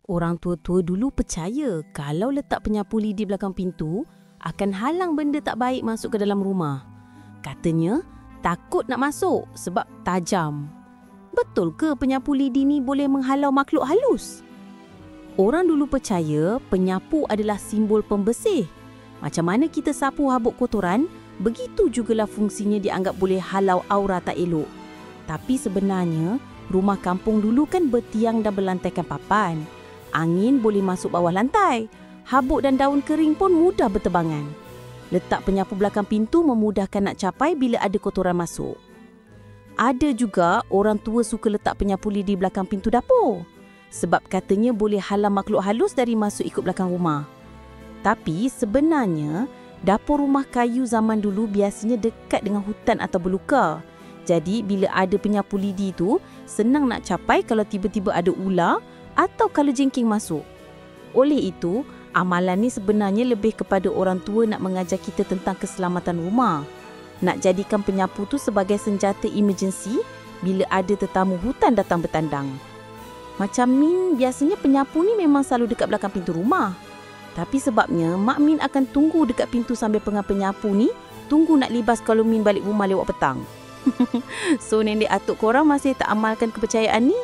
Orang tua-tua dulu percaya kalau letak penyapu lidi belakang pintu akan halang benda tak baik masuk ke dalam rumah. Katanya takut nak masuk sebab tajam. Betul ke penyapu lidi ni boleh menghalau makhluk halus? Orang dulu percaya penyapu adalah simbol pembersih. Macam mana kita sapu habuk kotoran, begitu jugalah fungsinya dianggap boleh halau aura tak elok. Tapi sebenarnya, rumah kampung dulu kan bertiang dan berlantaikan papan. Angin boleh masuk bawah lantai. Habuk dan daun kering pun mudah bertebangan. Letak penyapu belakang pintu memudahkan nak capai bila ada kotoran masuk. Ada juga orang tua suka letak penyapu lidi belakang pintu dapur. Sebab katanya boleh halang makhluk halus dari masuk ikut belakang rumah. Tapi sebenarnya, dapur rumah kayu zaman dulu biasanya dekat dengan hutan atau belukar. Jadi bila ada penyapu lidi tu, senang nak capai kalau tiba-tiba ada ular atau kalajengking masuk. Oleh itu, amalan ni sebenarnya lebih kepada orang tua nak mengajar kita tentang keselamatan rumah. Nak jadikan penyapu tu sebagai senjata emergency bila ada tetamu hutan datang bertandang. Macam Min, biasanya penyapu ni memang selalu dekat belakang pintu rumah. Tapi sebabnya Mak Min akan tunggu dekat pintu sambil penyapu ni tunggu nak libas kalau Min balik rumah lewat petang. So nenek atuk korang masih tak amalkan kepercayaan ni?